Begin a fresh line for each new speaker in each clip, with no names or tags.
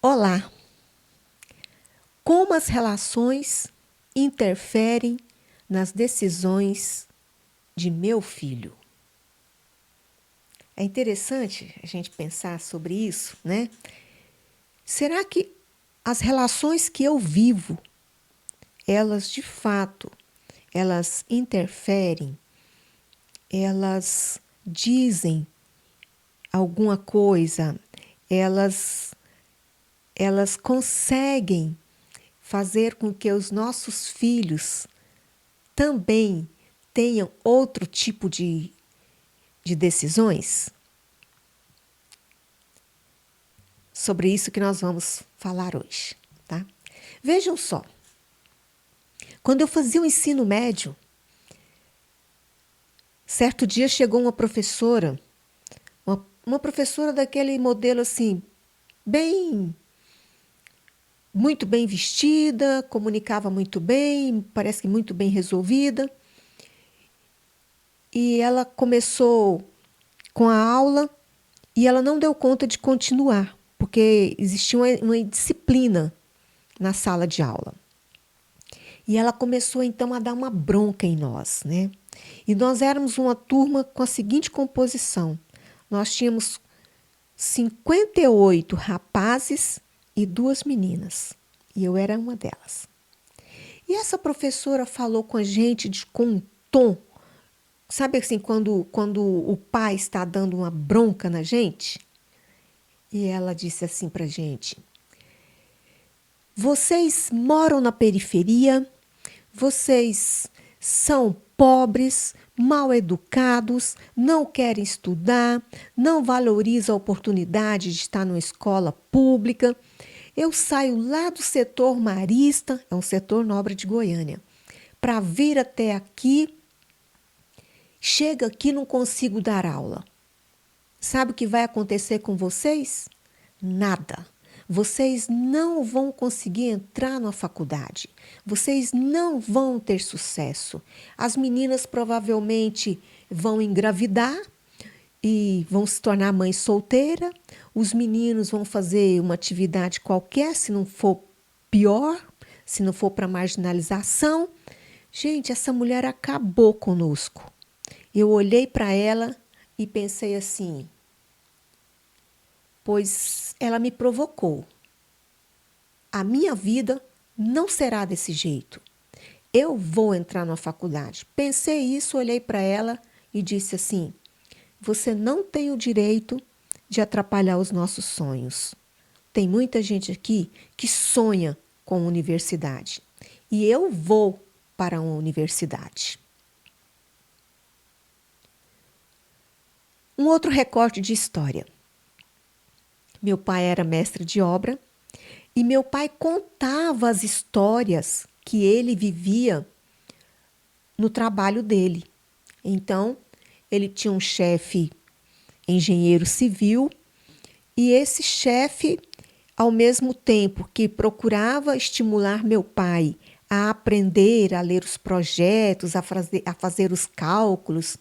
Olá! Como as relações interferem nas decisões de meu filho? É interessante a gente pensar sobre isso, né? Será que as relações que eu vivo, elas de fato, elas interferem, elas dizem alguma coisa, elas, elas conseguem fazer com que os nossos filhos também tenham outro tipo de decisões? Sobre isso que nós vamos falar hoje, tá? Vejam só, quando eu fazia o ensino médio, certo dia chegou uma professora, uma professora daquele modelo assim, bem, muito bem vestida, comunicava muito bem, parece que muito bem resolvida. E ela começou com a aula e ela não deu conta de continuar, porque existia uma disciplina na sala de aula. E ela começou então a dar uma bronca em nós, né? E nós éramos uma turma com a seguinte composição: nós tínhamos 58 rapazes e 2 meninas, e eu era uma delas. E essa professora falou com a gente com um tom, sabe assim, quando o pai está dando uma bronca na gente? E ela disse assim pra gente: vocês moram na periferia, vocês são pobres, mal educados, não querem estudar, não valorizam a oportunidade de estar numa escola pública. Eu saio lá do setor marista, é um setor nobre de Goiânia, para vir até aqui. Chega aqui, não consigo dar aula. Sabe o que vai acontecer com vocês? Nada. Vocês não vão conseguir entrar na faculdade. Vocês não vão ter sucesso. As meninas provavelmente vão engravidar e vão se tornar mãe solteira. Os meninos vão fazer uma atividade qualquer, se não for pior, se não for para marginalização. Gente, essa mulher acabou conosco. Eu olhei para ela e pensei assim: pois ela me provocou. A minha vida não será desse jeito. Eu vou entrar na faculdade. Pensei isso, olhei para ela e disse assim: você não tem o direito de atrapalhar os nossos sonhos. Tem muita gente aqui que sonha com universidade. E eu vou para uma universidade. Um outro recorte de história. Meu pai era mestre de obra e meu pai contava as histórias que ele vivia no trabalho dele. Então, ele tinha um chefe engenheiro civil e esse chefe, ao mesmo tempo que procurava estimular meu pai a aprender a ler os projetos, a fazer os cálculos,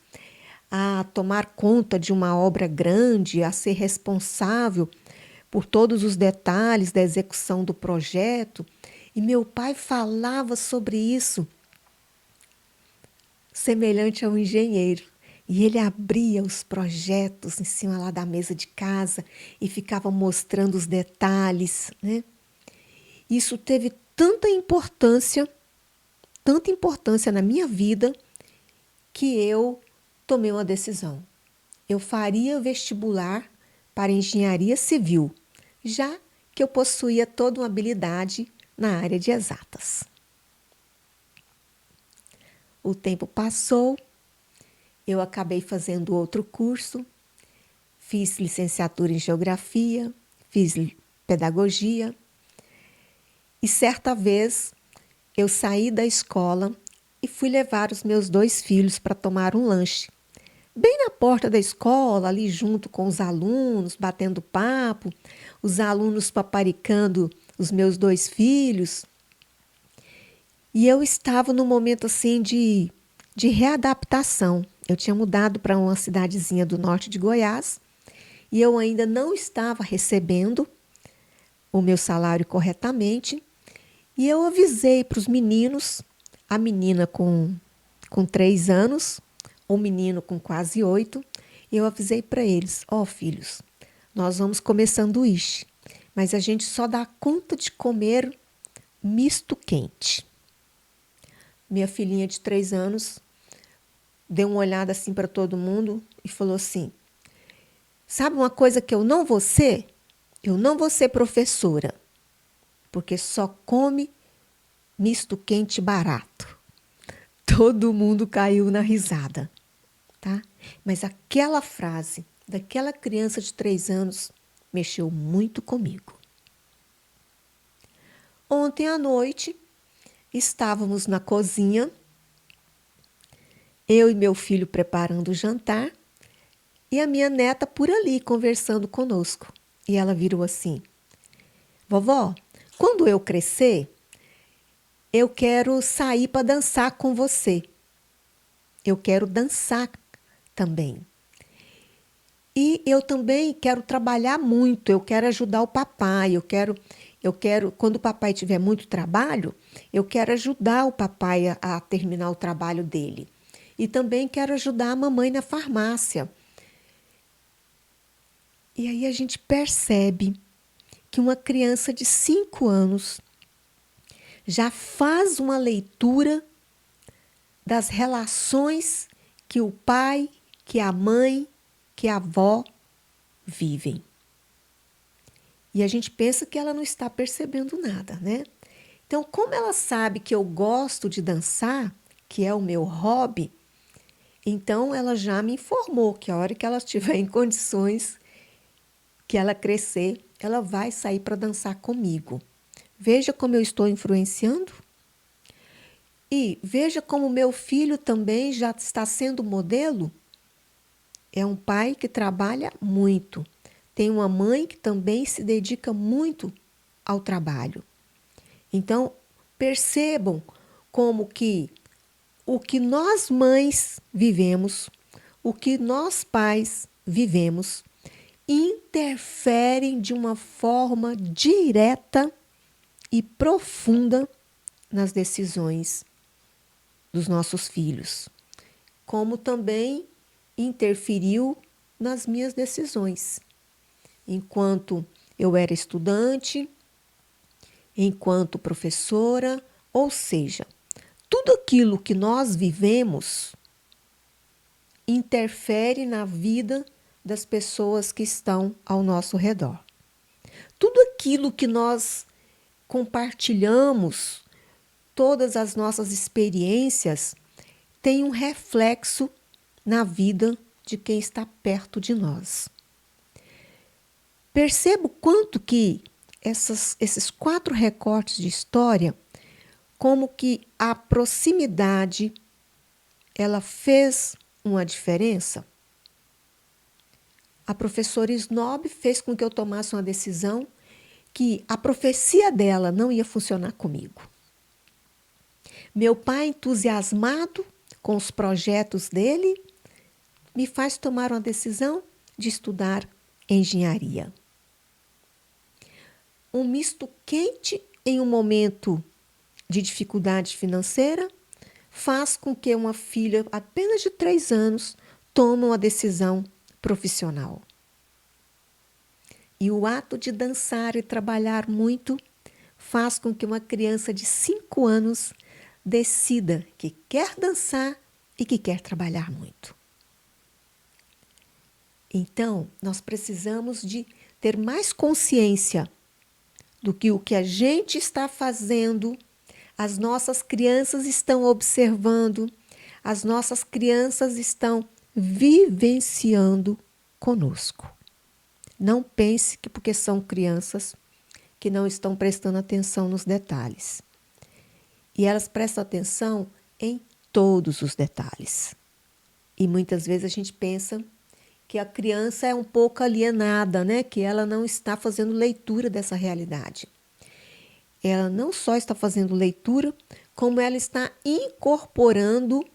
a tomar conta de uma obra grande, a ser responsável por todos os detalhes da execução do projeto. E meu pai falava sobre isso, semelhante a um engenheiro. E ele abria os projetos em cima lá da mesa de casa e ficava mostrando os detalhes, né? Isso teve tanta importância na minha vida, que eu tomei uma decisão. Eu faria vestibular para engenharia civil, já que eu possuía toda uma habilidade na área de exatas. O tempo passou, eu acabei fazendo outro curso, fiz licenciatura em geografia, fiz pedagogia, e certa vez eu saí da escola e fui levar os meus 2 filhos para tomar um lanche. Bem na porta da escola, ali junto com os alunos, batendo papo, os alunos paparicando os meus 2 filhos. E eu estava num momento assim de readaptação. Eu tinha mudado para uma cidadezinha do norte de Goiás e eu ainda não estava recebendo o meu salário corretamente. E eu avisei para os meninos, a menina com 3 anos, o menino com quase 8, eu avisei para eles, filhos, nós vamos comer sanduíche, mas a gente só dá conta de comer misto quente. Minha filhinha de 3 anos deu uma olhada assim para todo mundo e falou assim, sabe uma coisa que eu não vou ser? Eu não vou ser professora, porque só come misto quente barato. Todo mundo caiu na risada, tá? Mas aquela frase daquela criança de 3 anos mexeu muito comigo. Ontem à noite, estávamos na cozinha, eu e meu filho preparando o jantar, e a minha neta por ali conversando conosco. E ela virou assim, vovó, quando eu crescer, eu quero sair para dançar com você. Eu quero dançar também. E eu também quero trabalhar muito, eu quero ajudar o papai, eu quero, quando o papai tiver muito trabalho, eu quero ajudar o papai a terminar o trabalho dele. E também quero ajudar a mamãe na farmácia. E aí a gente percebe que uma criança de 5 anos já faz uma leitura das relações que o pai, que a mãe, que a avó vivem. E a gente pensa que ela não está percebendo nada, né? Então, como ela sabe que eu gosto de dançar, que é o meu hobby, então ela já me informou que a hora que ela estiver em condições, que ela crescer, ela vai sair para dançar comigo. Veja como eu estou influenciando. E veja como meu filho também já está sendo modelo. É um pai que trabalha muito. Tem uma mãe que também se dedica muito ao trabalho. Então, percebam como que o que nós mães vivemos, o que nós pais vivemos, interferem de uma forma direta e profunda nas decisões dos nossos filhos, como também interferiu nas minhas decisões. Enquanto eu era estudante, enquanto professora, ou seja, tudo aquilo que nós vivemos interfere na vida das pessoas que estão ao nosso redor. Tudo aquilo que nós compartilhamos, todas as nossas experiências, tem um reflexo na vida de quem está perto de nós. Perceba o quanto que esses 4 recortes de história, como que a proximidade, ela fez uma diferença. A professora Snob fez com que eu tomasse uma decisão que a profecia dela não ia funcionar comigo. Meu pai, entusiasmado com os projetos dele, me faz tomar uma decisão de estudar engenharia. Um misto quente em um momento de dificuldade financeira faz com que uma filha apenas de 3 anos tome uma decisão profissional. E o ato de dançar e trabalhar muito faz com que uma criança de 5 anos decida que quer dançar e que quer trabalhar muito. Então, nós precisamos de ter mais consciência do que o que a gente está fazendo, as nossas crianças estão observando, as nossas crianças estão vivenciando conosco. Não pense que porque são crianças que não estão prestando atenção nos detalhes. E elas prestam atenção em todos os detalhes. E muitas vezes a gente pensa que a criança é um pouco alienada, né? Que ela não está fazendo leitura dessa realidade. Ela não só está fazendo leitura, como ela está incorporando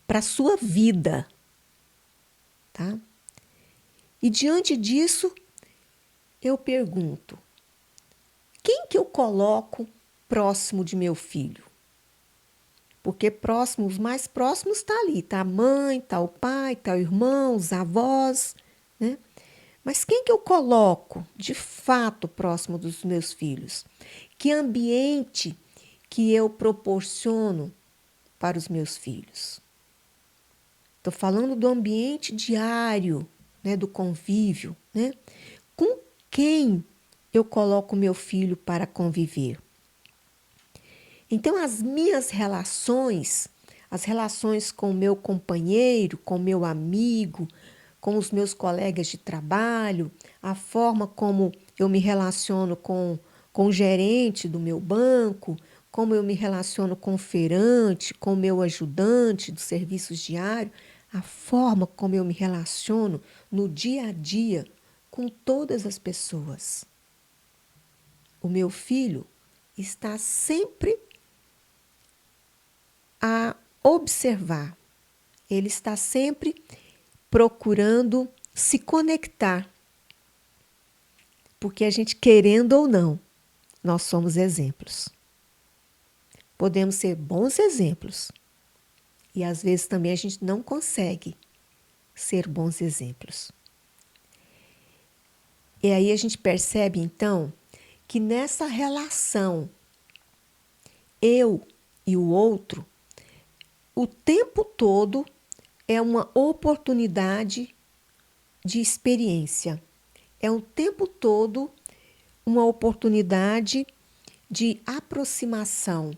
para a sua vida. Tá? E diante disso, eu pergunto, quem que eu coloco próximo de meu filho? Porque próximo, os mais próximos está ali, tá a mãe, tá o pai, tá o irmão, os avós, né? Mas quem que eu coloco de fato próximo dos meus filhos? Que ambiente que eu proporciono para os meus filhos? Estou falando do ambiente diário, né, do convívio, né? Com quem eu coloco meu filho para conviver? Então, as minhas relações, as relações com o meu companheiro, com o meu amigo, com os meus colegas de trabalho, a forma como eu me relaciono com o gerente do meu banco, como eu me relaciono com o feirante, com o meu ajudante dos serviços diários, a forma como eu me relaciono no dia a dia com todas as pessoas. O meu filho está sempre a observar, ele está sempre procurando se conectar, porque a gente, querendo ou não, nós somos exemplos. Podemos ser bons exemplos e às vezes também a gente não consegue ser bons exemplos. E aí a gente percebe então que nessa relação eu e o outro, o tempo todo é uma oportunidade de experiência. É o tempo todo uma oportunidade de aproximação,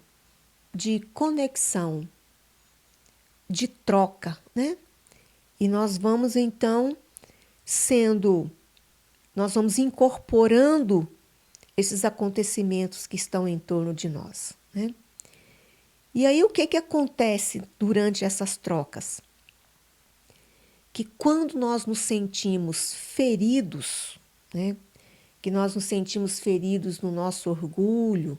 de conexão, de troca, né? E nós vamos então nós vamos incorporando esses acontecimentos que estão em torno de nós, né? E aí o que acontece durante essas trocas? Que quando nós nos sentimos feridos, né? Que nós nos sentimos feridos no nosso orgulho,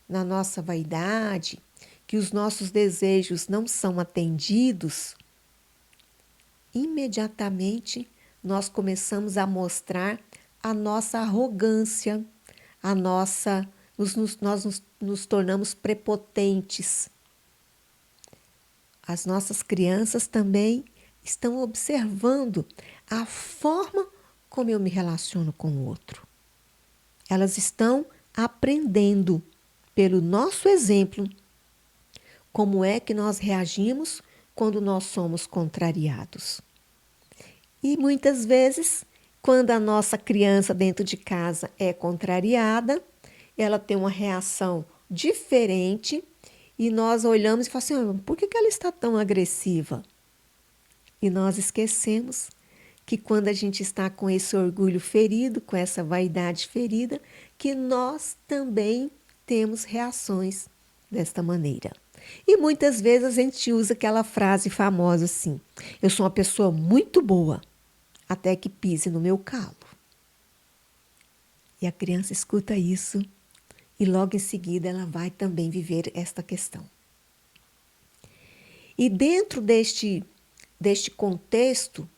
na nossa vaidade, que os nossos desejos não são atendidos, imediatamente nós começamos a mostrar a nossa arrogância, nós nos tornamos prepotentes. As nossas crianças também estão observando a forma como eu me relaciono com o outro. Elas estão aprendendo pelo nosso exemplo como é que nós reagimos quando nós somos contrariados. E muitas vezes, quando a nossa criança dentro de casa é contrariada, ela tem uma reação diferente e nós olhamos e falamos assim, por que ela está tão agressiva? E nós esquecemos que quando a gente está com esse orgulho ferido, com essa vaidade ferida, que nós também temos reações desta maneira. E muitas vezes a gente usa aquela frase famosa assim, eu sou uma pessoa muito boa, até que pise no meu calo. E a criança escuta isso e logo em seguida ela vai também viver esta questão. E dentro deste contexto,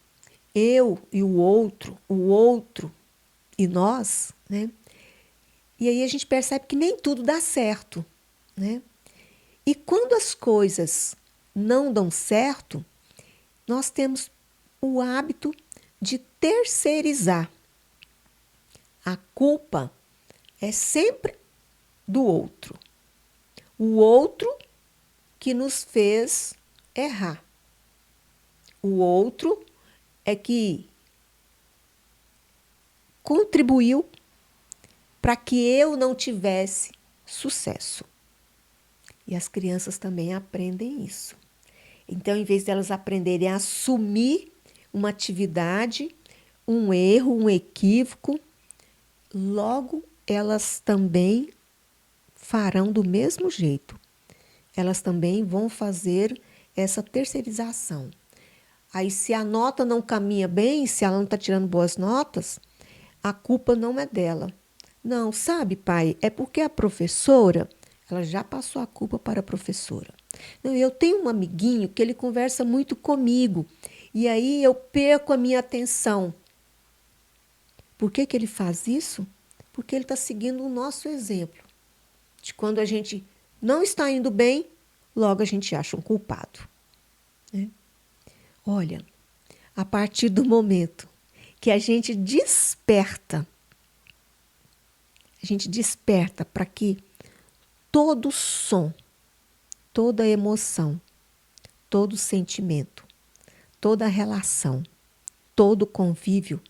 eu e o outro e nós, né? E aí a gente percebe que nem tudo dá certo, né? E quando as coisas não dão certo, nós temos o hábito de terceirizar. A culpa é sempre do outro. O outro que nos fez errar. O outro é que contribuiu para que eu não tivesse sucesso. E as crianças também aprendem isso. Então, em vez delas aprenderem a assumir uma atividade, um erro, um equívoco, logo elas também farão do mesmo jeito. Elas também vão fazer essa terceirização. Aí, se a nota não caminha bem, se ela não está tirando boas notas, a culpa não é dela. Não, sabe, pai, é porque a professora, ela já passou a culpa para a professora. Não, eu tenho um amiguinho que ele conversa muito comigo, e aí eu perco a minha atenção. Por que ele faz isso? Porque ele está seguindo o nosso exemplo. De quando a gente não está indo bem, logo a gente acha um culpado. Né? Olha, a partir do momento que a gente desperta para que todo som, toda emoção, todo sentimento, toda relação, todo convívio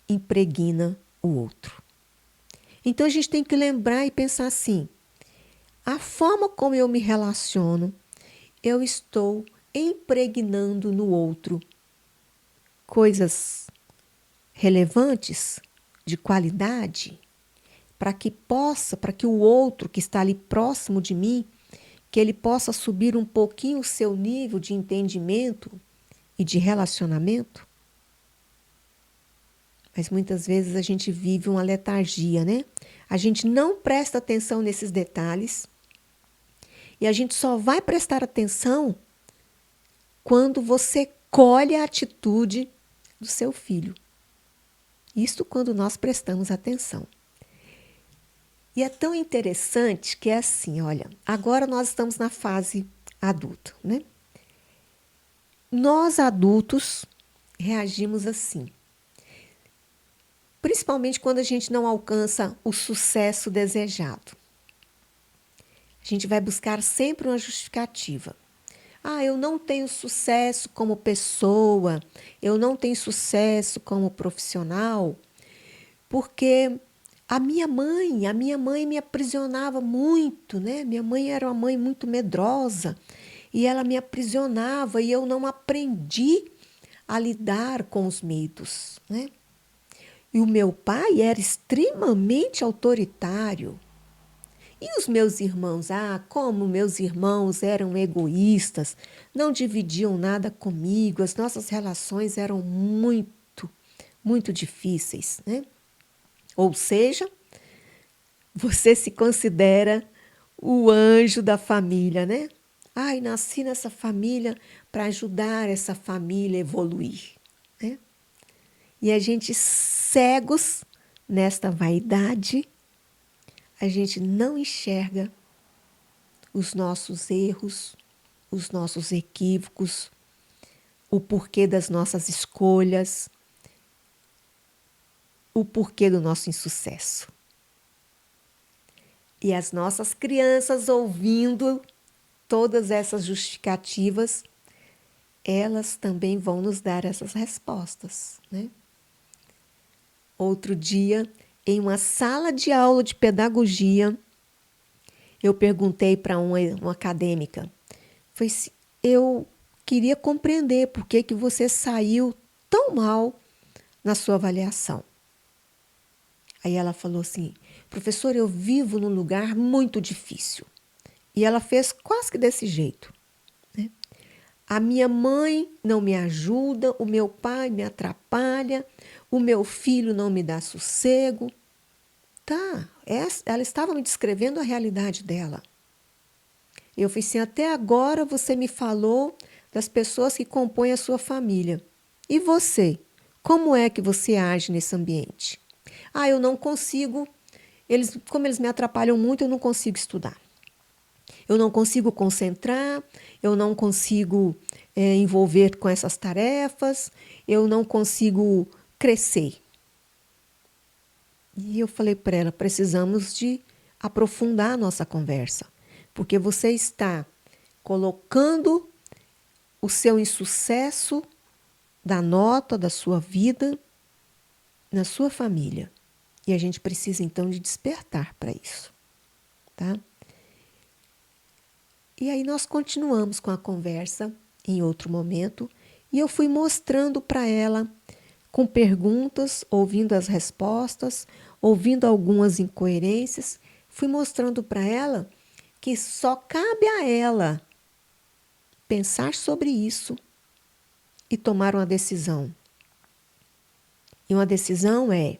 impregna o outro. Então a gente tem que lembrar e pensar assim: a forma como eu me relaciono, eu estou impregnando no outro coisas relevantes, de qualidade, para que o outro que está ali próximo de mim, que ele possa subir um pouquinho o seu nível de entendimento e de relacionamento. Mas muitas vezes a gente vive uma letargia, né? A gente não presta atenção nesses detalhes e a gente só vai prestar atenção quando você colhe a atitude do seu filho. Isto quando nós prestamos atenção. E é tão interessante que é assim, olha, agora nós estamos na fase adulta, né? Nós adultos reagimos assim. Principalmente quando a gente não alcança o sucesso desejado. A gente vai buscar sempre uma justificativa. Ah, eu não tenho sucesso como pessoa, eu não tenho sucesso como profissional, porque a minha mãe me aprisionava muito, né? Minha mãe era uma mãe muito medrosa e ela me aprisionava e eu não aprendi a lidar com os medos, né? E o meu pai era extremamente autoritário. E os meus irmãos? Ah, como meus irmãos eram egoístas, não dividiam nada comigo, as nossas relações eram muito difíceis, né? Ou seja, você se considera o anjo da família, né? Ai, nasci nessa família para ajudar essa família a evoluir, né? E a gente cegos nesta vaidade, a gente não enxerga os nossos erros, os nossos equívocos, o porquê das nossas escolhas, o porquê do nosso insucesso. E as nossas crianças ouvindo todas essas justificativas, elas também vão nos dar essas respostas, né? Outro dia, em uma sala de aula de pedagogia, eu perguntei para uma acadêmica, eu queria compreender por que você saiu tão mal na sua avaliação. Aí ela falou assim, professora, eu vivo num lugar muito difícil. E ela fez quase que desse jeito. Né? A minha mãe não me ajuda, o meu pai me atrapalha, o meu filho não me dá sossego. Tá, ela estava me descrevendo a realidade dela. Eu falei assim, até agora você me falou das pessoas que compõem a sua família. E você? Como é que você age nesse ambiente? Ah, eu não consigo, como eles me atrapalham muito, eu não consigo estudar. Eu não consigo concentrar, eu não consigo envolver com essas tarefas, eu não consigo crescer. E eu falei para ela, precisamos de aprofundar a nossa conversa, porque você está colocando o seu insucesso da nota da sua vida na sua família. E a gente precisa, então, de despertar para isso. Tá? E aí nós continuamos com a conversa em outro momento e eu fui mostrando para ela, com perguntas, ouvindo as respostas, ouvindo algumas incoerências, fui mostrando para ela que só cabe a ela pensar sobre isso e tomar uma decisão. E uma decisão é: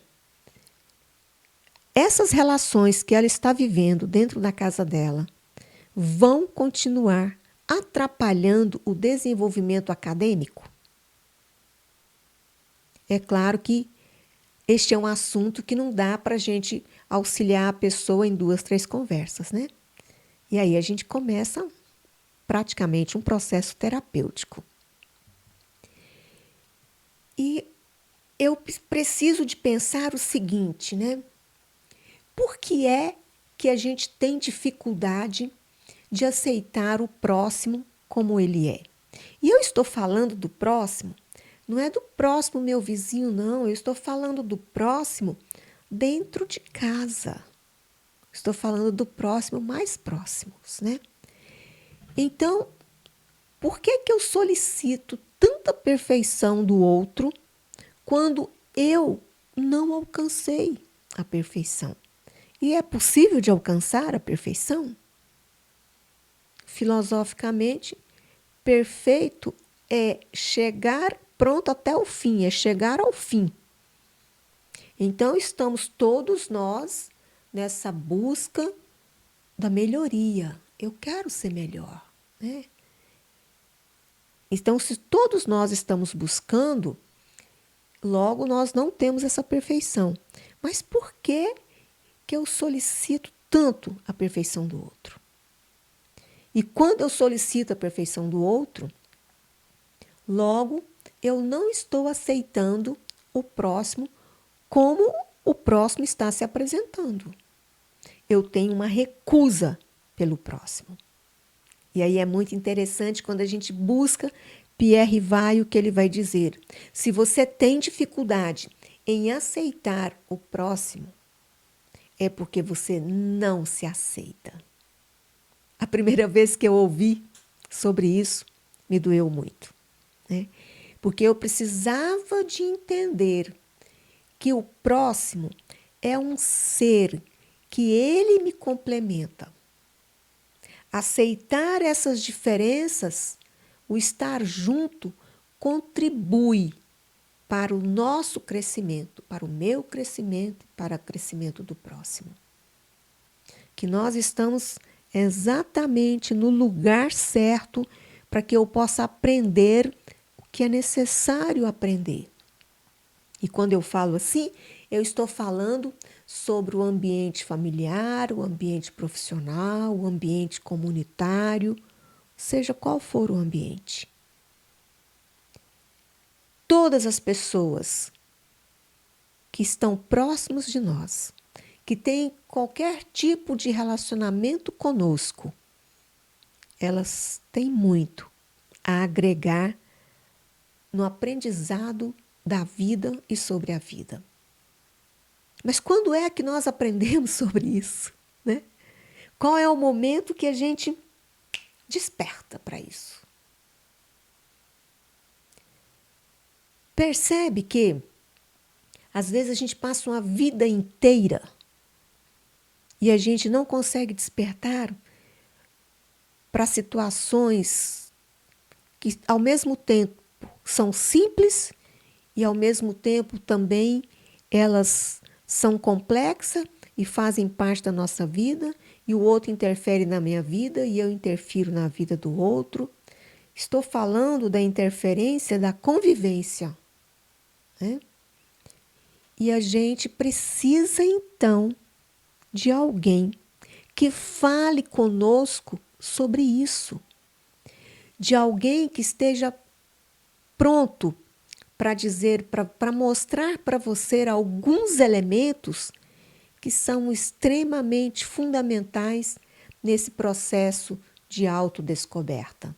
essas relações que ela está vivendo dentro da casa dela vão continuar atrapalhando o desenvolvimento acadêmico? É claro que este é um assunto que não dá para a gente auxiliar a pessoa em 2, 3 conversas, né? E aí a gente começa praticamente um processo terapêutico. E eu preciso de pensar o seguinte, né? Por que é que a gente tem dificuldade de aceitar o próximo como ele é? E eu estou falando do próximo, não é do próximo meu vizinho, não. Eu estou falando do próximo dentro de casa. Estou falando do próximo mais próximos, né? Então, por que que eu solicito tanta perfeição do outro quando eu não alcancei a perfeição? E é possível de alcançar a perfeição? Filosoficamente, perfeito é chegar pronto até o fim, é chegar ao fim. Então, estamos todos nós nessa busca da melhoria. Eu quero ser melhor, né? Então, se todos nós estamos buscando, logo nós não temos essa perfeição. Mas por que que eu solicito tanto a perfeição do outro? E quando eu solicito a perfeição do outro, logo eu não estou aceitando o próximo como o próximo está se apresentando. Eu tenho uma recusa pelo próximo. E aí é muito interessante quando a gente busca Pierre Vai, o que ele vai dizer. Se você tem dificuldade em aceitar o próximo, é porque você não se aceita. A primeira vez que eu ouvi sobre isso, me doeu muito, né? Porque eu precisava de entender que o próximo é um ser que ele me complementa. Aceitar essas diferenças, o estar junto, contribui para o nosso crescimento, para o meu crescimento, para o crescimento do próximo. Que nós estamos exatamente no lugar certo para que eu possa aprender o que é necessário aprender. E quando eu falo assim, eu estou falando sobre o ambiente familiar, o ambiente profissional, o ambiente comunitário, seja qual for o ambiente. Todas as pessoas que estão próximos de nós, que têm qualquer tipo de relacionamento conosco, elas têm muito a agregar no aprendizado da vida e sobre a vida. Mas quando é que nós aprendemos sobre isso, né? Qual é o momento que a gente desperta para isso? Percebe que às vezes a gente passa uma vida inteira e a gente não consegue despertar para situações que ao mesmo tempo são simples e ao mesmo tempo também elas são complexas e fazem parte da nossa vida, e o outro interfere na minha vida e eu interfiro na vida do outro. Estou falando da interferência da convivência, né? E a gente precisa, então, de alguém que fale conosco sobre isso, de alguém que esteja pronto para dizer, para mostrar para você alguns elementos que são extremamente fundamentais nesse processo de autodescoberta,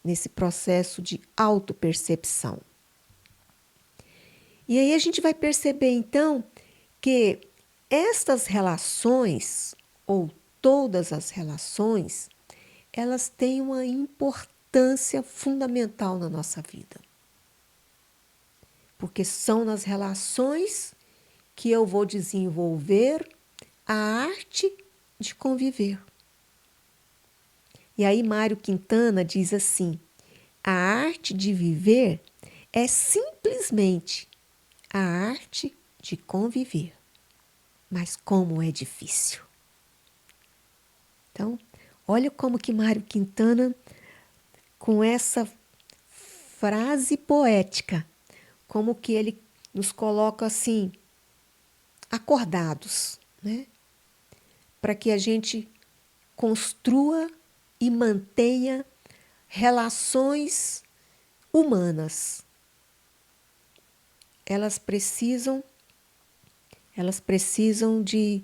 nesse processo de autopercepção. E aí a gente vai perceber, então, que estas relações, ou todas as relações, elas têm uma importância fundamental na nossa vida. Porque são nas relações que eu vou desenvolver a arte de conviver. E aí Mário Quintana diz assim: a arte de viver é simplesmente a arte de conviver. Mas como é difícil. Então, olha como que Mário Quintana, com essa frase poética, como que ele nos coloca assim, acordados, né? Para que a gente construa e mantenha relações humanas. Elas precisam de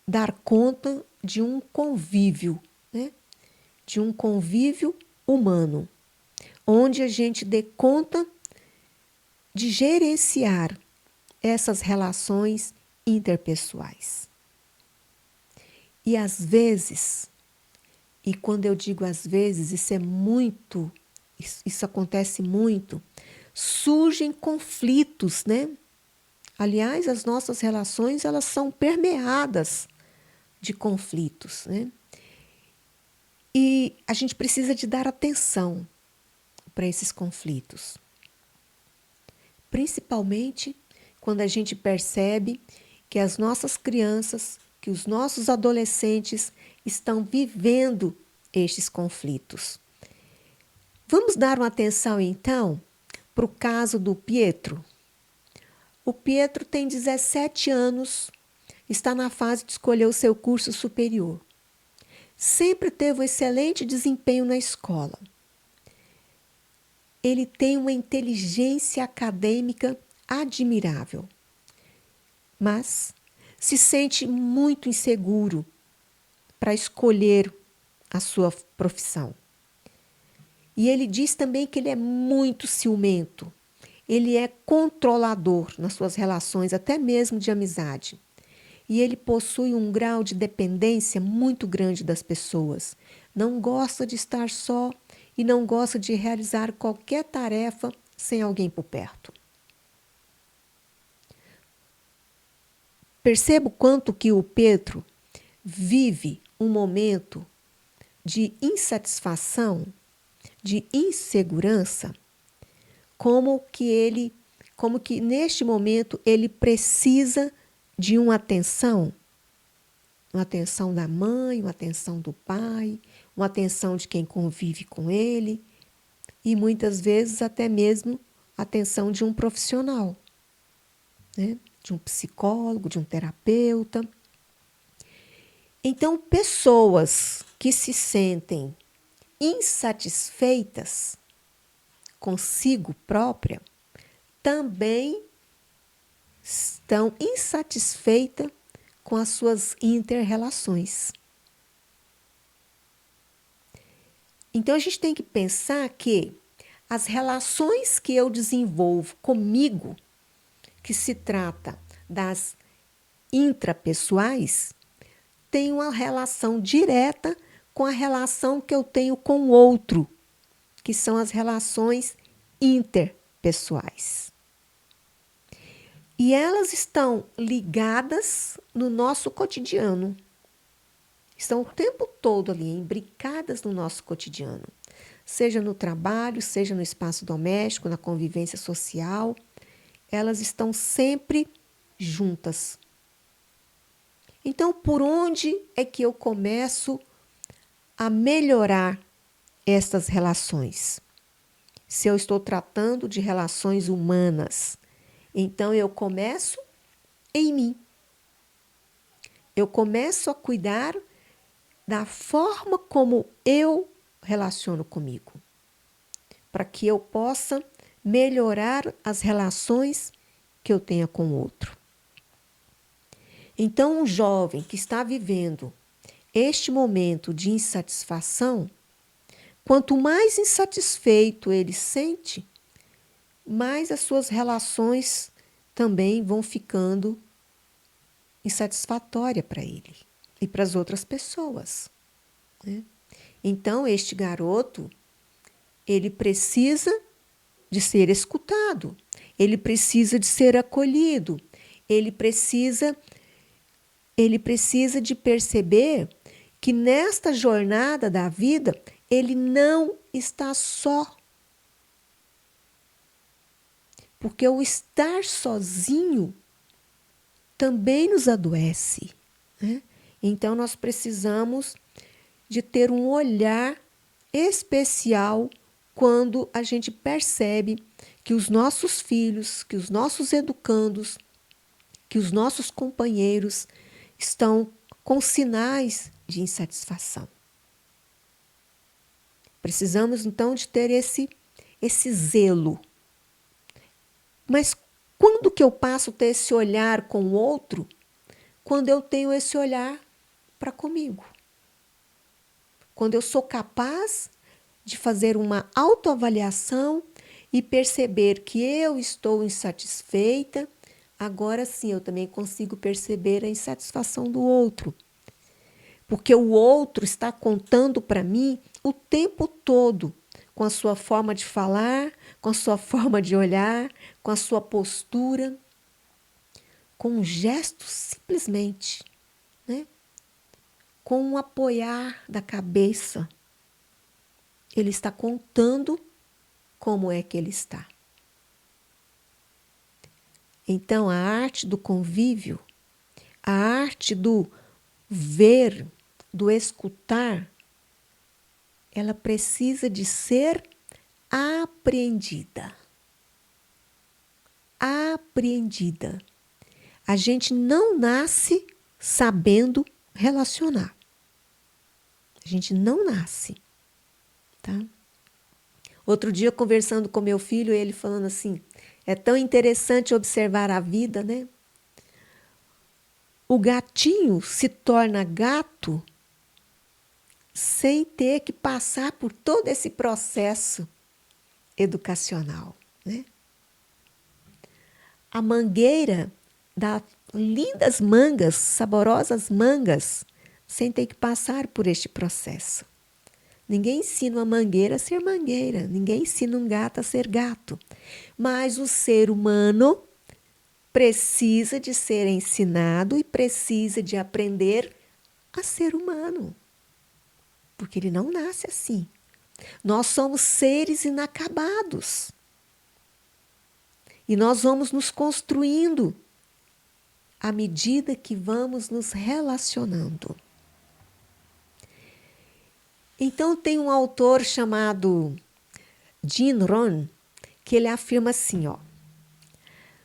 dar conta de um convívio, né? De um convívio humano, onde a gente dê conta de gerenciar essas relações interpessoais. E às vezes, e quando eu digo às vezes, isso acontece muito, surgem conflitos, né? Aliás, as nossas relações, elas são permeadas de conflitos, né? E a gente precisa de dar atenção para esses conflitos. Principalmente quando a gente percebe que as nossas crianças, que os nossos adolescentes estão vivendo estes conflitos. Vamos dar uma atenção, então, para o caso do Pietro. O Pietro tem 17 anos, está na fase de escolher o seu curso superior. Sempre teve um excelente desempenho na escola. Ele tem uma inteligência acadêmica admirável, mas se sente muito inseguro para escolher a sua profissão. E ele diz também que ele é muito ciumento. Ele é controlador nas suas relações, até mesmo de amizade. E ele possui um grau de dependência muito grande das pessoas. Não gosta de estar só e não gosta de realizar qualquer tarefa sem alguém por perto. Percebo quanto que o Pedro vive um momento de insatisfação, de insegurança, como que neste momento ele precisa de uma atenção da mãe, uma atenção do pai, uma atenção de quem convive com ele e muitas vezes até mesmo a atenção de um profissional, né? De um psicólogo, de um terapeuta. Então, pessoas que se sentem insatisfeitas consigo própria também estão insatisfeitas com as suas inter-relações. Então, a gente tem que pensar que as relações que eu desenvolvo comigo, que se trata das intrapessoais, tem uma relação direta com a relação que eu tenho com o outro, que são as relações interpessoais. E elas estão ligadas no nosso cotidiano. Estão o tempo todo ali, imbricadas no nosso cotidiano. Seja no trabalho, seja no espaço doméstico, na convivência social. Elas estão sempre juntas. Então, por onde é que eu começo a melhorar estas relações? Se eu estou tratando de relações humanas, então eu começo em mim. Eu começo a cuidar da forma como eu relaciono comigo, para que eu possa melhorar as relações que eu tenha com o outro. Então, um jovem que está vivendo este momento de insatisfação, quanto mais insatisfeito ele sente, mais as suas relações também vão ficando insatisfatórias para ele e para as outras pessoas, né? Então, este garoto, ele precisa de ser escutado, ele precisa de ser acolhido, ele precisa de perceber que nesta jornada da vida, ele não está só. Porque o estar sozinho também nos adoece, né? Então, nós precisamos de ter um olhar especial quando a gente percebe que os nossos filhos, que os nossos educandos que os nossos companheiros estão com sinais de insatisfação. Precisamos, então, de ter esse zelo. Mas quando que eu passo a ter esse olhar com o outro? Quando eu tenho esse olhar para comigo. Quando eu sou capaz de fazer uma autoavaliação e perceber que eu estou insatisfeita, agora sim eu também consigo perceber a insatisfação do outro. Porque o outro está contando para mim o tempo todo, com a sua forma de falar, com a sua forma de olhar, com a sua postura, com um gesto simplesmente, né? Com um apoiar da cabeça. Ele está contando como é que ele está. Então, a arte do convívio, a arte do ver, do escutar, ela precisa de ser apreendida. Apreendida. A gente não nasce sabendo relacionar. A gente não nasce, tá? Outro dia, conversando com meu filho, ele falando assim, é tão interessante observar a vida, né? O gatinho se torna gato sem ter que passar por todo esse processo educacional, né? A mangueira dá lindas mangas, saborosas mangas, sem ter que passar por este processo. Ninguém ensina uma mangueira a ser mangueira, ninguém ensina um gato a ser gato. Mas o ser humano precisa de ser ensinado e precisa de aprender a ser humano. Porque ele não nasce assim. Nós somos seres inacabados. E nós vamos nos construindo à medida que vamos nos relacionando. Então, tem um autor chamado Jim Rohn, que ele afirma assim, ó,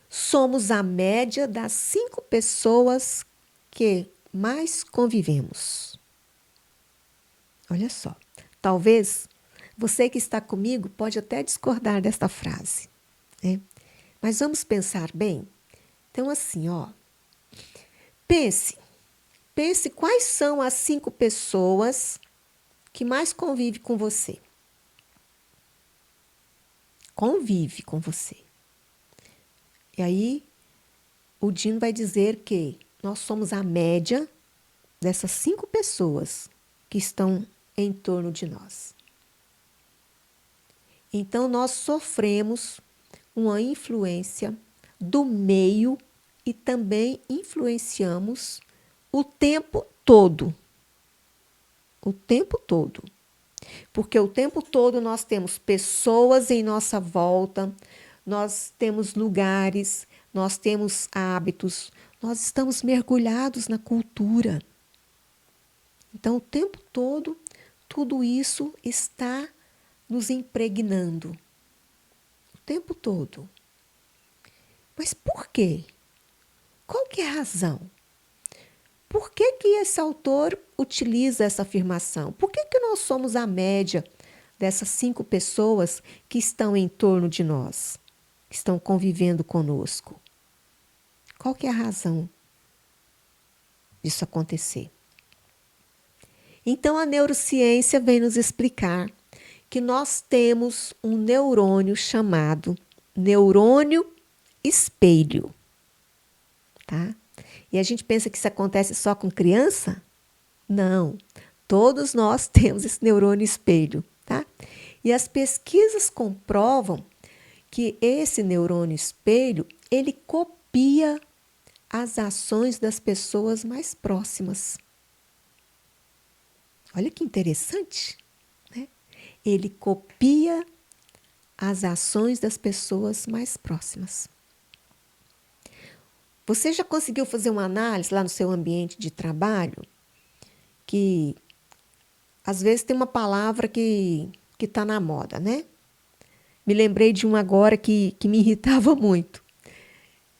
somos a média das 5 pessoas que mais convivemos. Olha só, talvez você que está comigo pode até discordar desta frase, né? Mas vamos pensar bem. Então, assim, ó, pense quais são as 5 pessoas que mais convive com você. Convive com você. E aí, o Dino vai dizer que nós somos a média dessas 5 pessoas que estão em torno de nós. Então, nós sofremos uma influência do meio e também influenciamos o tempo todo. O tempo todo. Porque o tempo todo nós temos pessoas em nossa volta, nós temos lugares, nós temos hábitos, nós estamos mergulhados na cultura. Então, o tempo todo, tudo isso está nos impregnando. O tempo todo. Mas por quê? Qual que é a razão? Por que que esse autor utiliza essa afirmação? Por que que nós somos a média dessas 5 pessoas que estão em torno de nós, que estão convivendo conosco? Qual que é a razão disso acontecer? Então, a neurociência vem nos explicar que nós temos um neurônio chamado neurônio espelho, tá? E a gente pensa que isso acontece só com criança? Não, todos nós temos esse neurônio espelho, tá? E as pesquisas comprovam que esse neurônio espelho, ele copia as ações das pessoas mais próximas. Olha que interessante, né? Ele copia as ações das pessoas mais próximas. Você já conseguiu fazer uma análise lá no seu ambiente de trabalho? Que às vezes tem uma palavra que está na moda, né? Me lembrei de uma agora que me irritava muito.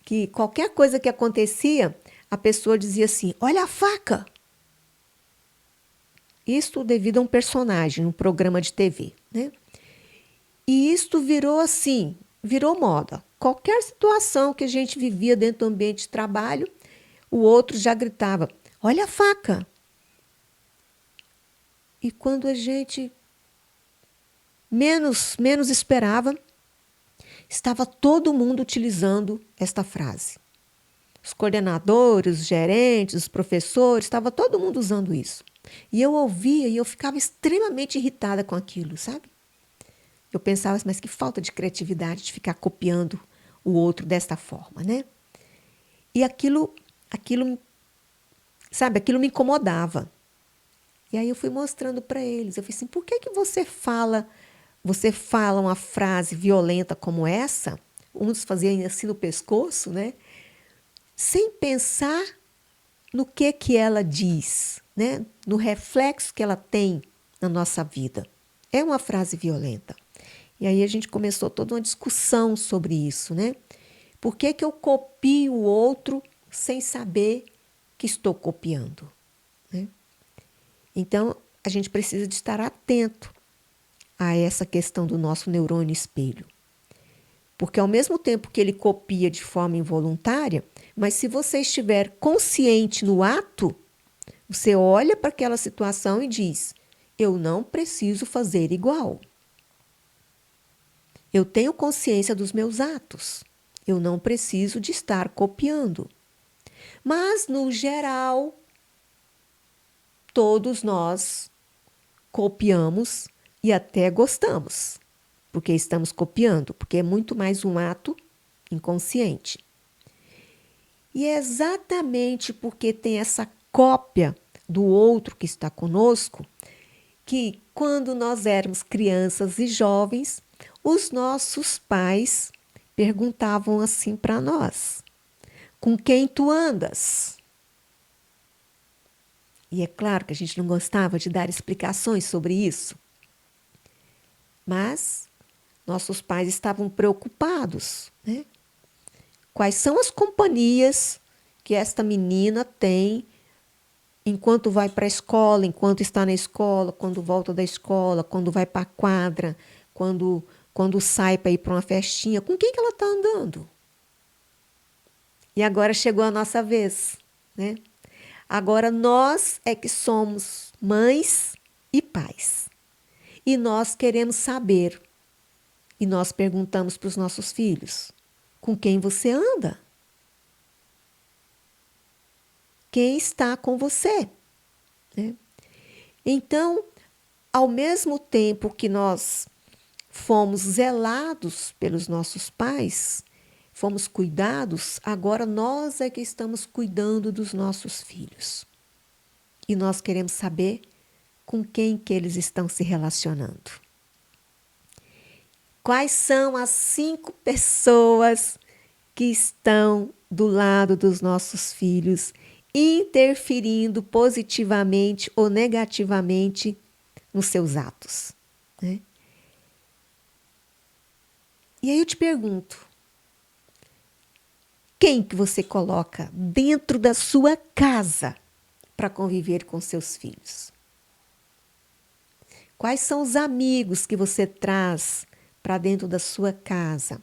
que qualquer coisa que acontecia, a pessoa dizia assim: olha a faca! Isto devido a um personagem, um programa de TV, né? E isto virou assim, virou moda. Qualquer situação que a gente vivia dentro do ambiente de trabalho, o outro já gritava: olha a faca! E quando a gente menos esperava, estava todo mundo utilizando esta frase. Os coordenadores, os gerentes, os professores, estava todo mundo usando isso. E eu ouvia e eu ficava extremamente irritada com aquilo, sabe? Eu pensava, mas que falta de criatividade de ficar copiando o outro desta forma, né? E sabe, aquilo me incomodava. E aí eu fui mostrando para eles, eu falei assim: por que você fala uma frase violenta como essa? Uns faziam assim no pescoço, né? Sem pensar no que ela diz, né? No reflexo que ela tem na nossa vida. É uma frase violenta. E aí a gente começou toda uma discussão sobre isso, né? Por que eu copio o outro sem saber que estou copiando, né? Então, a gente precisa de estar atento a essa questão do nosso neurônio espelho. Porque ao mesmo tempo que ele copia de forma involuntária, mas se você estiver consciente no ato, você olha para aquela situação e diz: eu não preciso fazer igual. Eu tenho consciência dos meus atos. Eu não preciso de estar copiando. Mas, no geral, todos nós copiamos e até gostamos, porque estamos copiando, porque é muito mais um ato inconsciente. E é exatamente porque tem essa cópia do outro que está conosco que, quando nós éramos crianças e jovens, os nossos pais perguntavam assim para nós: com quem tu andas? E é claro que a gente não gostava de dar explicações sobre isso. Mas nossos pais estavam preocupados, né? Quais são as companhias que esta menina tem enquanto vai para a escola, enquanto está na escola, quando volta da escola, quando vai para a quadra, quando sai para ir para uma festinha, com quem que ela está andando? E agora chegou a nossa vez, né? Agora nós é que somos mães e pais. E nós queremos saber. E nós perguntamos para os nossos filhos: com quem você anda? Quem está com você? Né? Então, ao mesmo tempo que nós fomos zelados pelos nossos pais, fomos cuidados, agora nós é que estamos cuidando dos nossos filhos. E nós queremos saber com quem que eles estão se relacionando. Quais são as 5 pessoas que estão do lado dos nossos filhos, interferindo positivamente ou negativamente nos seus atos, né? E aí eu te pergunto, quem que você coloca dentro da sua casa para conviver com seus filhos? Quais são os amigos que você traz para dentro da sua casa?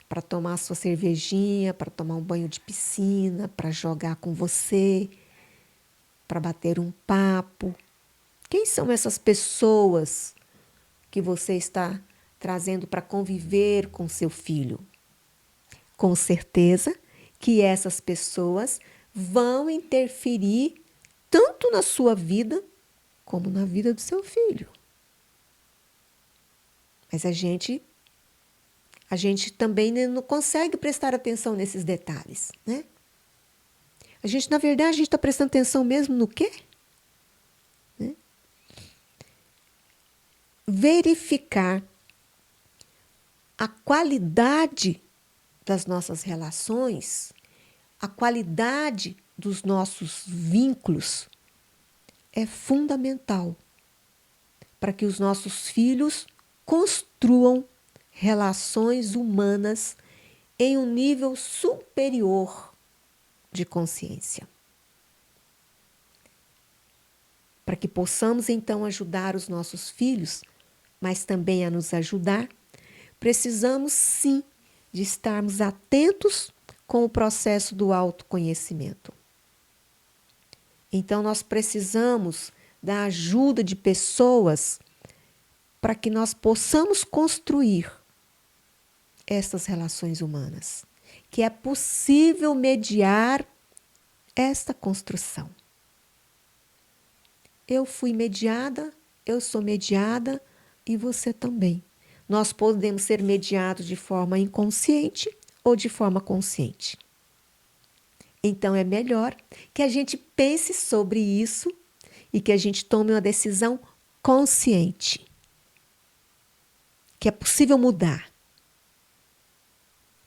Para tomar sua cervejinha, para tomar um banho de piscina, para jogar com você, para bater um papo. Quem são essas pessoas que você está trazendo para conviver com seu filho? Com certeza que essas pessoas vão interferir tanto na sua vida como na vida do seu filho. Mas a gente também não consegue prestar atenção nesses detalhes, né? Na verdade, a gente está prestando atenção mesmo no quê? Né? Verificar a qualidade das nossas relações, a qualidade dos nossos vínculos é fundamental para que os nossos filhos construam relações humanas em um nível superior de consciência. Para que possamos então ajudar os nossos filhos, mas também a nos ajudar, precisamos sim de estarmos atentos com o processo do autoconhecimento. Então nós precisamos da ajuda de pessoas para que nós possamos construir essas relações humanas, que é possível mediar esta construção. Eu fui mediada, eu sou mediada e você também. Nós podemos ser mediados de forma inconsciente ou de forma consciente. Então é melhor que a gente pense sobre isso e que a gente tome uma decisão consciente. Que é possível mudar.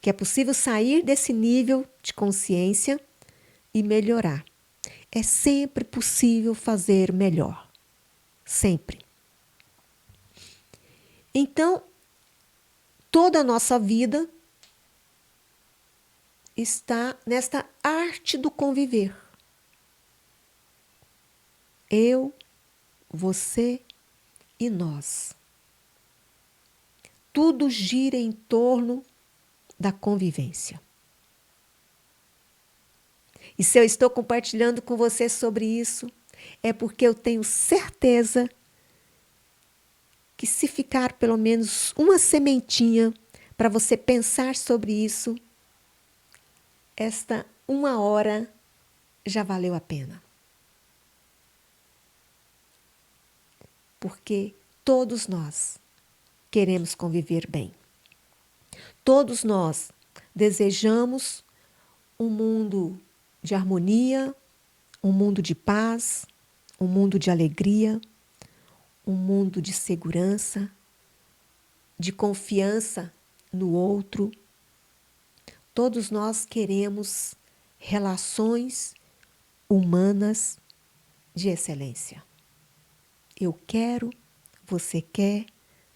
Que é possível sair desse nível de consciência e melhorar. É sempre possível fazer melhor. Sempre. Então, toda a nossa vida está nesta arte do conviver. Eu, você e nós. Tudo gira em torno da convivência. E se eu estou compartilhando com você sobre isso, é porque eu tenho certeza que se ficar pelo menos uma sementinha para você pensar sobre isso, esta 1 hora já valeu a pena. Porque todos nós queremos conviver bem. Todos nós desejamos um mundo de harmonia, um mundo de paz, um mundo de alegria, um mundo de segurança, de confiança no outro. Todos nós queremos relações humanas de excelência. Eu quero, você quer,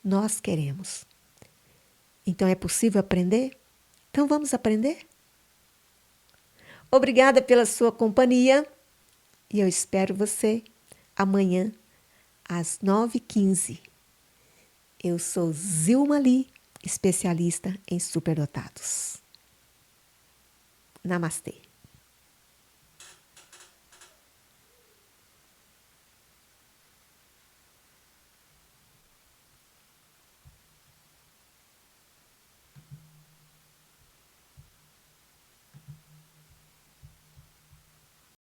nós queremos. Então é possível aprender? Então vamos aprender? Obrigada pela sua companhia e eu espero você amanhã às 9h15. Eu sou Zilma Lee, especialista em superdotados. Namastê.